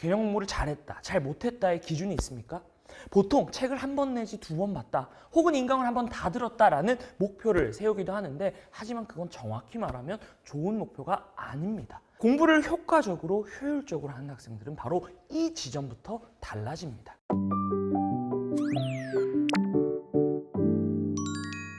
개념 공부를 잘했다, 잘 못했다의 기준이 있습니까? 보통 책을 한 번 내지 두 번 봤다, 혹은 인강을 한 번 다 들었다라는 목표를 세우기도 하는데, 하지만 그건 정확히 말하면 좋은 목표가 아닙니다. 공부를 효과적으로 효율적으로 하는 학생들은 바로 이 지점부터 달라집니다.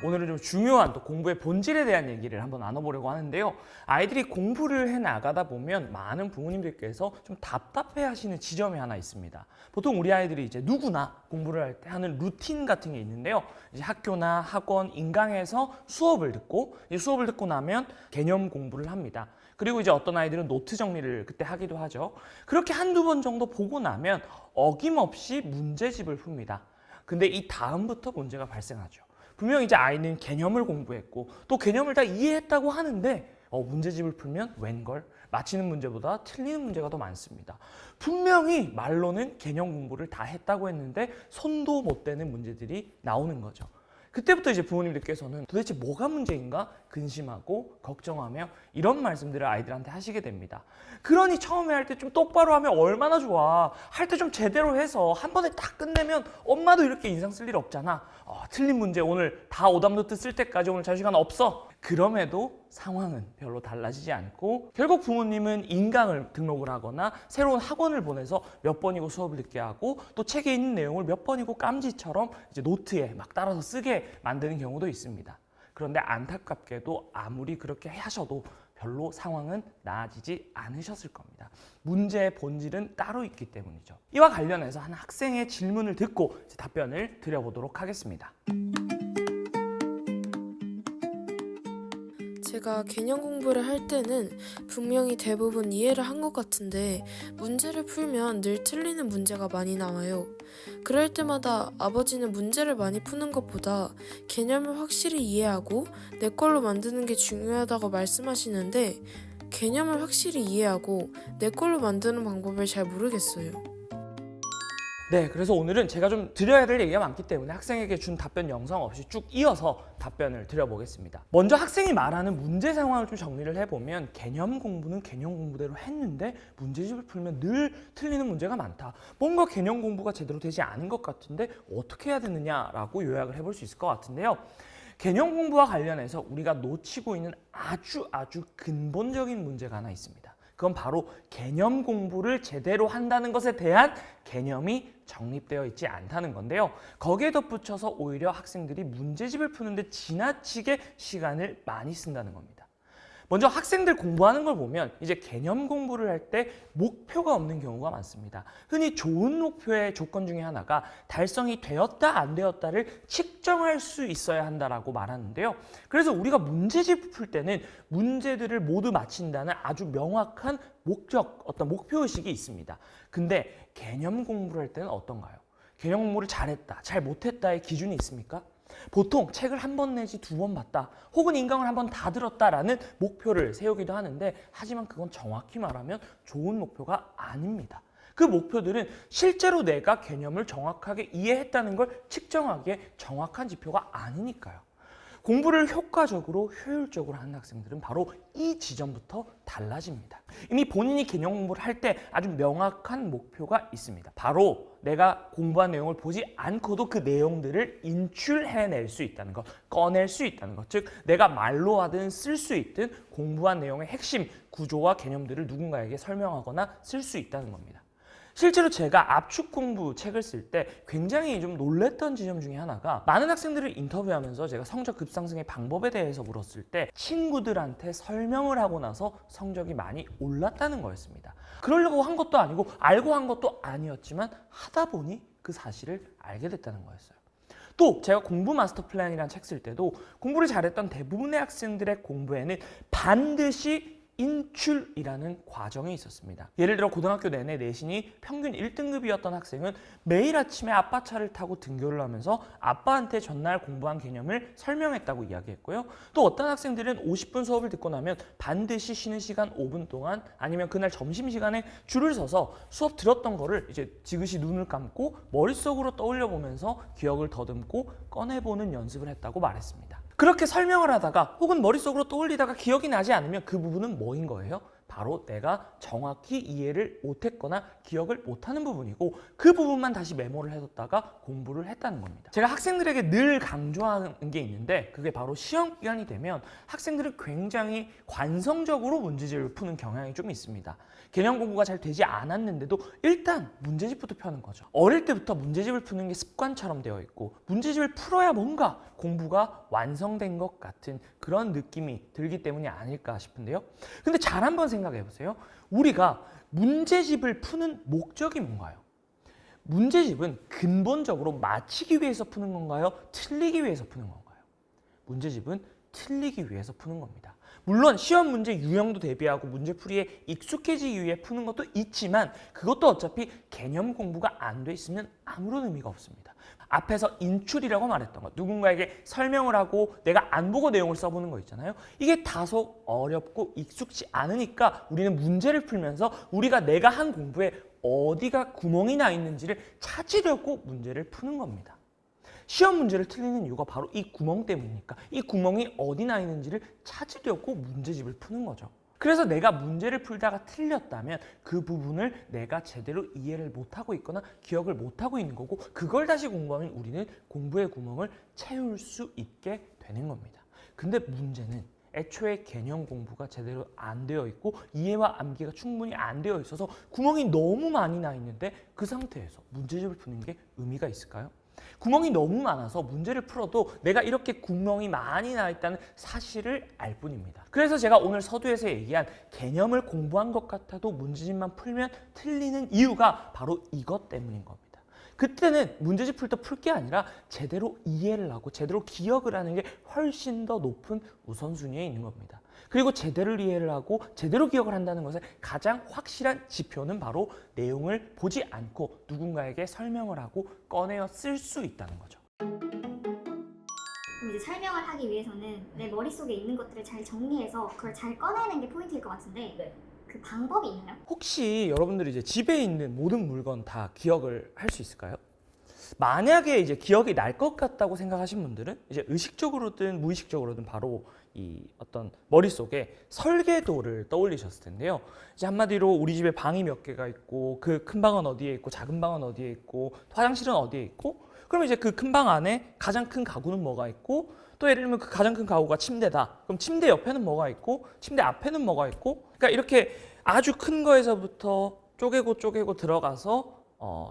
오늘은 좀 중요한 또 공부의 본질에 대한 얘기를 한번 나눠보려고 하는데요. 아이들이 공부를 해나가다 보면 많은 부모님들께서 좀 답답해 하시는 지점이 하나 있습니다. 보통 우리 아이들이 이제 누구나 공부를 할 때 하는 루틴 같은 게 있는데요. 이제 학교나 학원, 인강에서 수업을 듣고, 이 수업을 듣고 나면 개념 공부를 합니다. 그리고 이제 어떤 아이들은 노트 정리를 그때 하기도 하죠. 그렇게 한두 번 정도 보고 나면 어김없이 문제집을 풉니다. 근데 이 다음부터 문제가 발생하죠. 분명 이제 아이는 개념을 공부했고 또 개념을 다 이해했다고 하는데 문제집을 풀면 웬걸? 맞히는 문제보다 틀리는 문제가 더 많습니다. 분명히 말로는 개념 공부를 다 했다고 했는데 손도 못 대는 문제들이 나오는 거죠. 그때부터 이제 부모님들께서는 도대체 뭐가 문제인가 근심하고 걱정하며 이런 말씀들을 아이들한테 하시게 됩니다. 그러니 처음에 할 때 좀 똑바로 하면 얼마나 좋아. 할 때 좀 제대로 해서 한 번에 딱 끝내면 엄마도 이렇게 인상 쓸 일 없잖아. 틀린 문제 오늘 다 오답노트 쓸 때까지 오늘 자유시간 없어. 그럼에도 상황은 별로 달라지지 않고 결국 부모님은 인강을 등록을 하거나 새로운 학원을 보내서 몇 번이고 수업을 듣게 하고 또 책에 있는 내용을 몇 번이고 깜지처럼 이제 노트에 막 따라서 쓰게 만드는 경우도 있습니다. 그런데 안타깝게도 아무리 그렇게 하셔도 별로 상황은 나아지지 않으셨을 겁니다. 문제의 본질은 따로 있기 때문이죠. 이와 관련해서 한 학생의 질문을 듣고 답변을 드려보도록 하겠습니다. 제가 개념 공부를 할 때는 분명히 대부분 이해를 한 것 같은데 문제를 풀면 늘 틀리는 문제가 많이 나와요. 그럴 때마다 아버지는 문제를 많이 푸는 것보다 개념을 확실히 이해하고 내 걸로 만드는 게 중요하다고 말씀하시는데 개념을 확실히 이해하고 내 걸로 만드는 방법을 잘 모르겠어요. 네, 그래서 오늘은 제가 좀 드려야 될 얘기가 많기 때문에 학생에게 준 답변 영상 없이 쭉 이어서 답변을 드려보겠습니다. 먼저 학생이 말하는 문제 상황을 좀 정리를 해보면 개념 공부는 개념 공부대로 했는데 문제집을 풀면 늘 틀리는 문제가 많다. 뭔가 개념 공부가 제대로 되지 않은 것 같은데 어떻게 해야 되느냐라고 요약을 해볼 수 있을 것 같은데요. 개념 공부와 관련해서 우리가 놓치고 있는 아주 근본적인 문제가 하나 있습니다. 그건 바로 개념 공부를 제대로 한다는 것에 대한 개념이 정립되어 있지 않다는 건데요. 거기에 덧붙여서 오히려 학생들이 문제집을 푸는데 지나치게 시간을 많이 쓴다는 겁니다. 먼저 학생들 공부하는 걸 보면 이제 개념 공부를 할 때 목표가 없는 경우가 많습니다. 흔히 좋은 목표의 조건 중에 하나가 달성이 되었다 안 되었다를 측정할 수 있어야 한다라고 말하는데요. 그래서 우리가 문제집 풀 때는 문제들을 모두 맞힌다는 아주 명확한 목적, 어떤 목표의식이 있습니다. 근데 개념 공부를 할 때는 어떤가요? 개념 공부를 잘했다, 잘 못했다의 기준이 있습니까? 보통 책을 한 번 내지 두 번 봤다, 혹은 인강을 한 번 다 들었다라는 목표를 세우기도 하는데, 하지만 그건 정확히 말하면 좋은 목표가 아닙니다. 그 목표들은 실제로 내가 개념을 정확하게 이해했다는 걸 측정하기에 정확한 지표가 아니니까요. 공부를 효과적으로 효율적으로 하는 학생들은 바로 이 지점부터 달라집니다. 이미 본인이 개념 공부를 할 때 아주 명확한 목표가 있습니다. 바로 내가 공부한 내용을 보지 않고도 그 내용들을 인출해낼 수 있다는 것, 꺼낼 수 있다는 것, 즉 내가 말로 하든 쓸 수 있든 공부한 내용의 핵심 구조와 개념들을 누군가에게 설명하거나 쓸 수 있다는 겁니다. 실제로 제가 압축 공부 책을 쓸 때 굉장히 좀 놀랬던 지점 중에 하나가, 많은 학생들을 인터뷰하면서 제가 성적 급상승의 방법에 대해서 물었을 때 친구들한테 설명을 하고 나서 성적이 많이 올랐다는 거였습니다. 그러려고 한 것도 아니고 알고 한 것도 아니었지만 하다 보니 그 사실을 알게 됐다는 거였어요. 또 제가 공부 마스터 플랜이라는 책 쓸 때도 공부를 잘했던 대부분의 학생들의 공부에는 반드시 인출이라는 과정이 있었습니다. 예를 들어 고등학교 내내 내신이 평균 1등급이었던 학생은 매일 아침에 아빠 차를 타고 등교를 하면서 아빠한테 전날 공부한 개념을 설명했다고 이야기했고요. 또 어떤 학생들은 50분 수업을 듣고 나면 반드시 쉬는 시간 5분 동안, 아니면 그날 점심시간에 줄을 서서 수업 들었던 거를 이제 지그시 눈을 감고 머릿속으로 떠올려 보면서 기억을 더듬고 꺼내보는 연습을 했다고 말했습니다. 그렇게 설명을 하다가 혹은 머릿속으로 떠올리다가 기억이 나지 않으면 그 부분은 뭐인 거예요? 바로 내가 정확히 이해를 못했거나 기억을 못하는 부분이고 그 부분만 다시 메모를 해뒀다가 공부를 했다는 겁니다. 제가 학생들에게 늘 강조하는 게 있는데 그게 바로 시험 기간이 되면 학생들은 굉장히 관성적으로 문제집을 푸는 경향이 좀 있습니다. 개념 공부가 잘 되지 않았는데도 일단 문제집부터 펴는 거죠. 어릴 때부터 문제집을 푸는 게 습관처럼 되어 있고 문제집을 풀어야 뭔가 공부가 완성된 것 같은 그런 느낌이 들기 때문이 아닐까 싶은데요. 근데 잘 한번 생각해 보세요. 우리가 문제집을 푸는 목적이 뭔가요? 문제집은 근본적으로 맞히기 위해서 푸는 건가요? 틀리기 위해서 푸는 건가요? 문제집은 틀리기 위해서 푸는 겁니다. 물론 시험 문제 유형도 대비하고 문제풀이에 익숙해지기 위해 푸는 것도 있지만 그것도 어차피 개념 공부가 안 돼 있으면 아무런 의미가 없습니다. 앞에서 인출이라고 말했던 것, 누군가에게 설명을 하고 내가 안 보고 내용을 써보는 거 있잖아요. 이게 다소 어렵고 익숙지 않으니까 우리는 문제를 풀면서 우리가 내가 한 공부에 어디가 구멍이 나 있는지를 찾으려고 문제를 푸는 겁니다. 시험 문제를 틀리는 이유가 바로 이 구멍 때문이니까 이 구멍이 어디 나 있는지를 찾으려고 문제집을 푸는 거죠. 그래서 내가 문제를 풀다가 틀렸다면 그 부분을 내가 제대로 이해를 못하고 있거나 기억을 못하고 있는 거고 그걸 다시 공부하면 우리는 공부의 구멍을 채울 수 있게 되는 겁니다. 근데 문제는 애초에 개념 공부가 제대로 안 되어 있고 이해와 암기가 충분히 안 되어 있어서 구멍이 너무 많이 나 있는데 그 상태에서 문제집을 푸는 게 의미가 있을까요? 구멍이 너무 많아서 문제를 풀어도 내가 이렇게 구멍이 많이 나 있다는 사실을 알 뿐입니다. 그래서 제가 오늘 서두에서 얘기한 개념을 공부한 것 같아도 문제집만 풀면 틀리는 이유가 바로 이것 때문인 겁니다. 그때는 문제집 풀 때 풀 게 아니라 제대로 이해를 하고 제대로 기억을 하는 게 훨씬 더 높은 우선순위에 있는 겁니다. 그리고 제대로 이해를 하고 제대로 기억을 한다는 것의 가장 확실한 지표는 바로 내용을 보지 않고 누군가에게 설명을 하고 꺼내어 쓸 수 있다는 거죠. 그럼 이제 설명을 하기 위해서는 내 머릿속에 있는 것들을 잘 정리해서 그걸 잘 꺼내는 게 포인트일 것 같은데 그 방법이 있나요? 혹시 여러분들이 이제 집에 있는 모든 물건 다 기억을 할 수 있을까요? 만약에 이제 기억이 날 것 같다고 생각하신 분들은 이제 의식적으로든 무의식적으로든 바로 이 어떤 머릿속에 설계도를 떠올리셨을 텐데요. 이제 한마디로 우리 집에 방이 몇 개가 있고 그 큰 방은 어디에 있고 작은 방은 어디에 있고 화장실은 어디에 있고 그럼 이제 그 큰 방 안에 가장 큰 가구는 뭐가 있고 또 예를 들면 그 가장 큰 가구가 침대다. 그럼 침대 옆에는 뭐가 있고 침대 앞에는 뭐가 있고 그러니까 이렇게 아주 큰 거에서부터 쪼개고 들어가서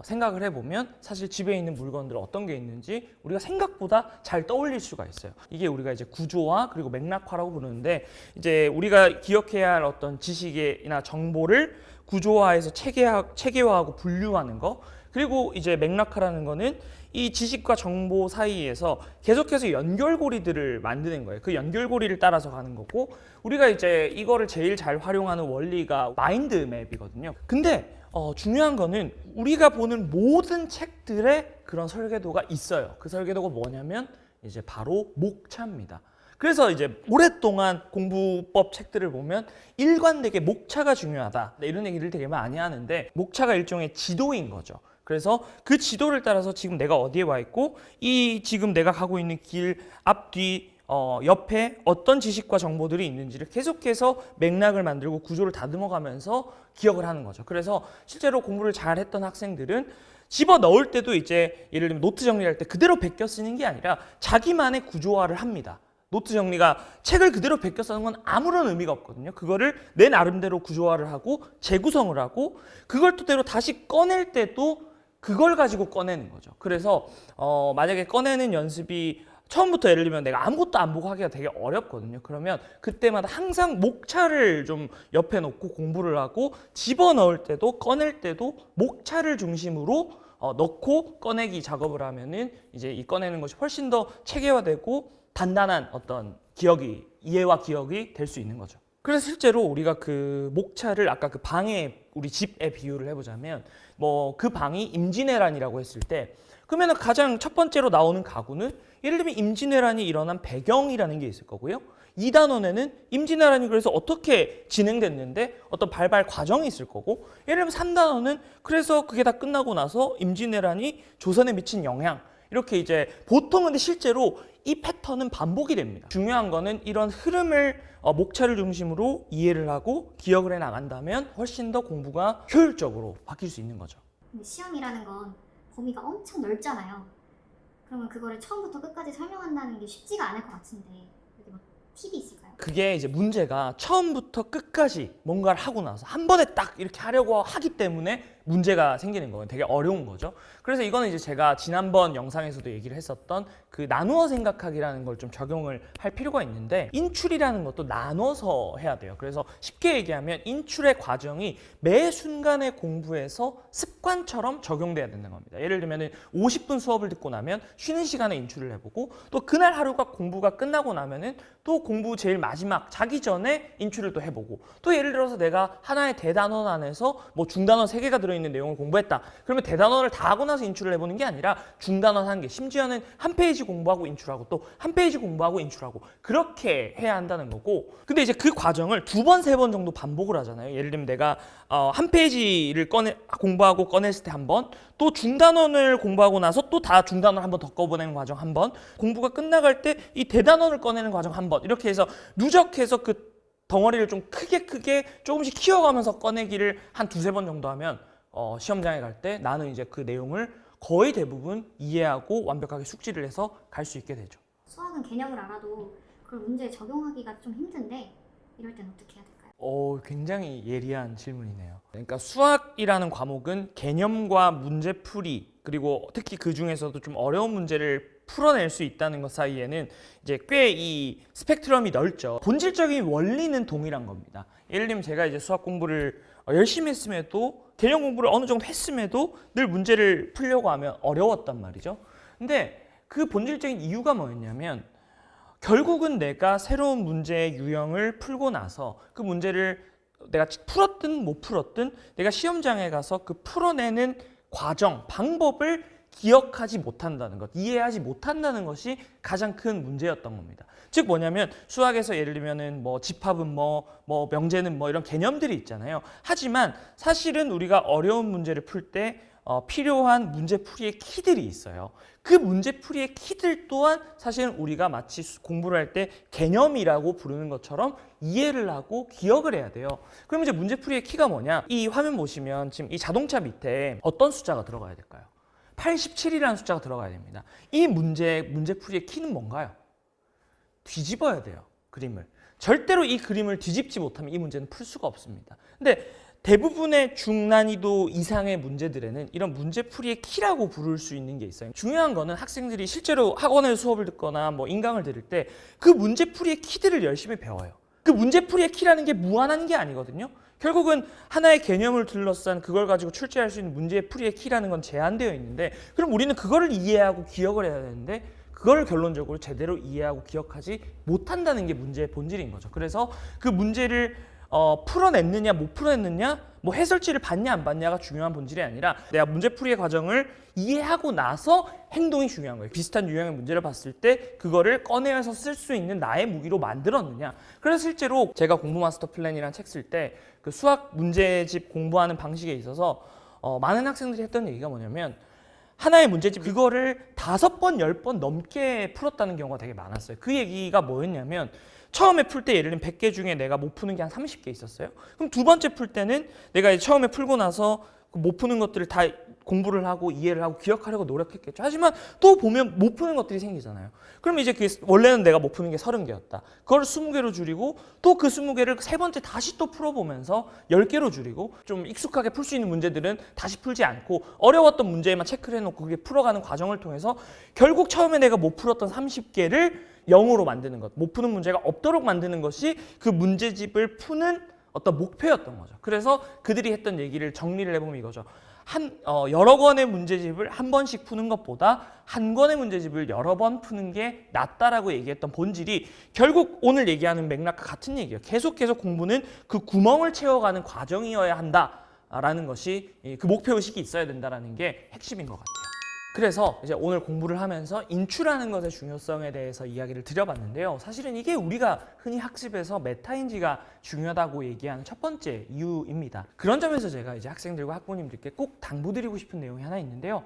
생각을 해보면 사실 집에 있는 물건들 어떤 게 있는지 우리가 생각보다 잘 떠올릴 수가 있어요. 이게 우리가 이제 구조화 그리고 맥락화라고 부르는데 이제 우리가 기억해야 할 어떤 지식이나 정보를 구조화해서 체계화하고 분류하는 거 그리고 이제 맥락화라는 거는 이 지식과 정보 사이에서 계속해서 연결고리들을 만드는 거예요. 그 연결고리를 따라서 가는 거고 우리가 이제 이거를 제일 잘 활용하는 원리가 마인드맵이거든요. 근데 중요한 거는 우리가 보는 모든 책들에 그런 설계도가 있어요. 그 설계도가 뭐냐면 이제 바로 목차입니다. 그래서 이제 오랫동안 공부법 책들을 보면 일관되게 목차가 중요하다. 이런 얘기를 되게 많이 하는데 목차가 일종의 지도인 거죠. 그래서 그 지도를 따라서 지금 내가 어디에 와 있고 이 지금 내가 가고 있는 길 앞뒤 옆에 어떤 지식과 정보들이 있는지를 계속해서 맥락을 만들고 구조를 다듬어가면서 기억을 하는 거죠. 그래서 실제로 공부를 잘했던 학생들은 집어 넣을 때도 이제 예를 들면 노트 정리할 때 그대로 베껴 쓰는 게 아니라 자기만의 구조화를 합니다. 노트 정리가 책을 그대로 베껴 쓰는 건 아무런 의미가 없거든요. 그거를 내 나름대로 구조화를 하고 재구성을 하고 그걸 토대로 다시 꺼낼 때도 그걸 가지고 꺼내는 거죠. 그래서 만약에 꺼내는 연습이 처음부터 예를 들면 내가 아무것도 안 보고 하기가 되게 어렵거든요. 그러면 그때마다 항상 목차를 좀 옆에 놓고 공부를 하고 집어넣을 때도 꺼낼 때도 목차를 중심으로 넣고 꺼내기 작업을 하면은 이제 이 꺼내는 것이 훨씬 더 체계화되고 단단한 어떤 이해와 기억이 될 수 있는 거죠. 그래서 실제로 우리가 그 목차를 아까 그 방에 우리 집에 비유를 해보자면 뭐 그 방이 임진왜란이라고 했을 때 그러면 가장 첫 번째로 나오는 가구는 예를 들면 임진왜란이 일어난 배경이라는 게 있을 거고요. 2단원에는 임진왜란이 그래서 어떻게 진행됐는데 어떤 발발 과정이 있을 거고 예를 들면 3단원은 그래서 그게 다 끝나고 나서 임진왜란이 조선에 미친 영향 이렇게 이제 보통 근데 실제로 이 패턴은 반복이 됩니다. 중요한 거는 이런 흐름을 목차를 중심으로 이해를 하고 기억을 해 나간다면 훨씬 더 공부가 효율적으로 바뀔 수 있는 거죠. 근데 시험이라는 건 범위가 엄청 넓잖아요. 그러면 그거를 처음부터 끝까지 설명한다는 게 쉽지가 않을 것 같은데 여기 뭐 팁이 있을까요? 그게 이제 문제가 처음부터 끝까지 뭔가를 하고 나서 한 번에 딱 이렇게 하려고 하기 때문에 문제가 생기는 거예요. 되게 어려운 거죠. 그래서 이거는 이제 제가 지난번 영상에서도 얘기를 했었던 그 나누어 생각하기라는 걸 좀 적용을 할 필요가 있는데, 인출이라는 것도 나눠서 해야 돼요. 그래서 쉽게 얘기하면 인출의 과정이 매 순간의 공부에서 습관처럼 적용돼야 되는 겁니다. 예를 들면 50분 수업을 듣고 나면 쉬는 시간에 인출을 해보고, 또 그날 하루가 공부가 끝나고 나면은 또 공부 제일 마지막 자기 전에 인출을 또 해보고, 또 예를 들어서 내가 하나의 대단원 안에서 뭐 중단원 3개가 들어있는 내용을 공부했다. 그러면 대단원을 다 하고 나서 인출을 해보는 게 아니라 중단원 1개, 심지어는 한 페이지 공부하고 인출하고 또 한 페이지 공부하고 인출하고, 그렇게 해야 한다는 거고. 근데 이제 그 과정을 2번, 3번 정도 반복을 하잖아요. 예를 들면 내가 한 페이지를 공부하고 꺼냈을 때 한 번, 또 중단원을 공부하고 나서 또 다 중단원 한 번 더 꺼내는 과정 한 번, 공부가 끝나갈 때 이 대단원을 꺼내는 과정 한 번, 이렇게 해서 누적해서 그 덩어리를 좀 크게 조금씩 키워가면서 꺼내기를 한 2-3번 정도 하면 시험장에 갈 때 나는 이제 그 내용을 거의 대부분 이해하고 완벽하게 숙지를 해서 갈 수 있게 되죠. 수학은 개념을 알아도 그걸 문제에 적용하기가 좀 힘든데 이럴 땐 어떻게 해야 될까요? 굉장히 예리한 질문이네요. 그러니까 수학이라는 과목은 개념과 문제풀이, 그리고 특히 그 중에서도 좀 어려운 문제를 풀어낼 수 있다는 것 사이에는 이제 꽤 이 스펙트럼이 넓죠. 본질적인 원리는 동일한 겁니다. 예를 들면 제가 이제 수학 공부를 열심히 했음에도, 개념 공부를 어느 정도 했음에도 늘 문제를 풀려고 하면 어려웠단 말이죠. 근데 그 본질적인 이유가 뭐였냐면, 결국은 내가 새로운 문제의 유형을 풀고 나서 그 문제를 내가 풀었든 못 풀었든 내가 시험장에 가서 그 풀어내는 과정, 방법을 기억하지 못한다는 것, 이해하지 못한다는 것이 가장 큰 문제였던 겁니다. 즉 뭐냐면, 수학에서 예를 들면은 뭐 집합은 뭐 명제는 뭐 이런 개념들이 있잖아요. 하지만 사실은 우리가 어려운 문제를 풀 때 필요한 문제풀이의 키들이 있어요. 그 문제풀이의 키들 또한 사실은 우리가 마치 공부를 할 때 개념이라고 부르는 것처럼 이해를 하고 기억을 해야 돼요. 그럼 이제 문제풀이의 키가 뭐냐? 이 화면 보시면 지금 이 자동차 밑에 어떤 숫자가 들어가야 될까요? 87이라는 숫자가 들어가야 됩니다. 이 문제풀이의 키는 뭔가요? 뒤집어야 돼요, 그림을. 절대로 이 그림을 뒤집지 못하면 이 문제는 풀 수가 없습니다. 근데 대부분의 중난이도 이상의 문제들에는 이런 문제풀이의 키라고 부를 수 있는 게 있어요. 중요한 거는 학생들이 실제로 학원에서 수업을 듣거나 뭐 인강을 들을 때 그 문제풀이의 키들을 열심히 배워요. 그 문제풀이의 키라는 게 무한한 게 아니거든요. 결국은 하나의 개념을 둘러싼 그걸 가지고 출제할 수 있는 문제풀이의 키라는 건 제한되어 있는데, 그럼 우리는 그거를 이해하고 기억을 해야 되는데 그걸 결론적으로 제대로 이해하고 기억하지 못한다는 게 문제의 본질인 거죠. 그래서 그 문제를 풀어냈느냐 못 풀어냈느냐, 뭐 해설지를 봤냐 안 봤냐가 중요한 본질이 아니라 내가 문제풀이의 과정을 이해하고 나서 행동이 중요한 거예요. 비슷한 유형의 문제를 봤을 때 그거를 꺼내서 쓸 수 있는 나의 무기로 만들었느냐. 그래서 실제로 제가 공부 마스터 플랜이라는 책 쓸 때 그 수학 문제집 공부하는 방식에 있어서 많은 학생들이 했던 얘기가 뭐냐면, 하나의 문제집 그거를 5번, 10번 넘게 풀었다는 경우가 되게 많았어요. 그 얘기가 뭐였냐면, 처음에 풀 때 예를 들면 100개 중에 내가 못 푸는 게 한 30개 있었어요. 그럼 두 번째 풀 때는 내가 처음에 풀고 나서 못 푸는 것들을 다 공부를 하고 이해를 하고 기억하려고 노력했겠죠. 하지만 또 보면 못 푸는 것들이 생기잖아요. 그럼 이제 원래는 내가 못 푸는 게 30개였다. 그걸 20개로 줄이고 또 그 20개를 세 번째 다시 또 풀어보면서 10개로 줄이고, 좀 익숙하게 풀 수 있는 문제들은 다시 풀지 않고 어려웠던 문제에만 체크를 해놓고 그게 풀어가는 과정을 통해서 결국 처음에 내가 못 풀었던 30개를 0으로 만드는 것, 못 푸는 문제가 없도록 만드는 것이 그 문제집을 푸는 어떤 목표였던 거죠. 그래서 그들이 했던 얘기를 정리를 해보면 이거죠. 여러 권의 문제집을 한 번씩 푸는 것보다 한 권의 문제집을 여러 번 푸는 게 낫다라고 얘기했던 본질이 결국 오늘 얘기하는 맥락과 같은 얘기예요. 계속해서 공부는 그 구멍을 채워가는 과정이어야 한다라는 것이, 그 목표의식이 있어야 된다라는 게 핵심인 것 같아요. 그래서 이제 오늘 공부를 하면서 인출하는 것의 중요성에 대해서 이야기를 드려봤는데요. 사실은 이게 우리가 흔히 학습에서 메타인지가 중요하다고 얘기하는 첫 번째 이유입니다. 그런 점에서 제가 이제 학생들과 학부모님들께 꼭 당부드리고 싶은 내용이 하나 있는데요.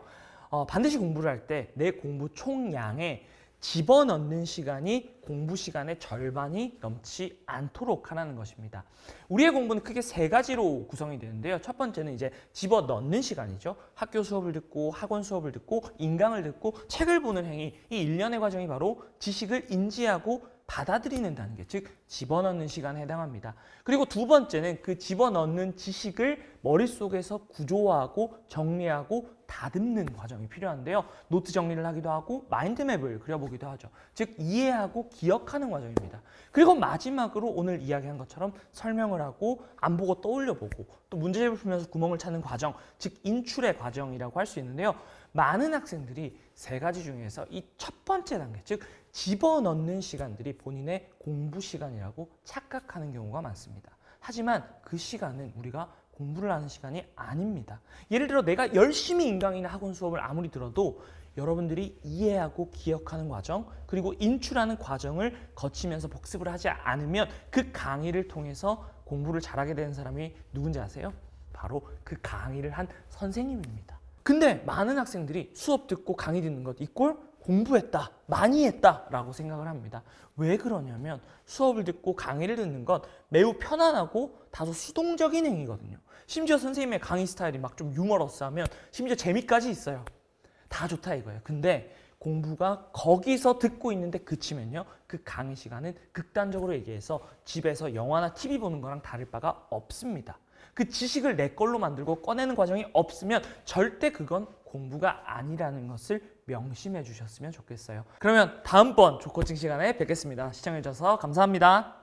반드시 공부를 할 때 내 공부 총량의 집어넣는 시간이 공부 시간의 절반이 넘지 않도록 하라는 것입니다. 우리의 공부는 크게 세 가지로 구성이 되는데요. 첫 번째는 이제 집어넣는 시간이죠. 학교 수업을 듣고 학원 수업을 듣고 인강을 듣고 책을 보는 행위, 이 일련의 과정이 바로 지식을 인지하고 받아들이는 단계, 즉 집어넣는 시간에 해당합니다. 그리고 두 번째는 그 집어넣는 지식을 머릿속에서 구조화하고 정리하고 다듬는 과정이 필요한데요. 노트 정리를 하기도 하고 마인드맵을 그려보기도 하죠. 즉 이해하고 기억하는 과정입니다. 그리고 마지막으로 오늘 이야기한 것처럼 설명을 하고 안 보고 떠올려보고 또 문제집을 풀면서 구멍을 찾는 과정, 즉 인출의 과정이라고 할 수 있는데요. 많은 학생들이 세 가지 중에서 이 첫 번째 단계, 즉 집어넣는 시간들이 본인의 공부 시간이라고 착각하는 경우가 많습니다. 하지만 그 시간은 우리가 공부를 하는 시간이 아닙니다. 예를 들어 내가 열심히 인강이나 학원 수업을 아무리 들어도 여러분들이 이해하고 기억하는 과정, 그리고 인출하는 과정을 거치면서 복습을 하지 않으면 그 강의를 통해서 공부를 잘하게 되는 사람이 누군지 아세요? 바로 그 강의를 한 선생님입니다. 근데 많은 학생들이 수업 듣고 강의 듣는 것 이꼴 공부했다, 많이 했다 라고 생각을 합니다. 왜 그러냐면 수업을 듣고 강의를 듣는 건 매우 편안하고 다소 수동적인 행위거든요. 심지어 선생님의 강의 스타일이 막 좀 유머러스하면 심지어 재미까지 있어요. 다 좋다 이거예요. 근데 공부가 거기서 듣고 있는데 그치면요, 그 강의 시간은 극단적으로 얘기해서 집에서 영화나 TV 보는 거랑 다를 바가 없습니다. 그 지식을 내 걸로 만들고 꺼내는 과정이 없으면 절대 그건 공부가 아니라는 것을 명심해 주셨으면 좋겠어요. 그러면 다음번 조코칭 시간에 뵙겠습니다. 시청해 주셔서 감사합니다.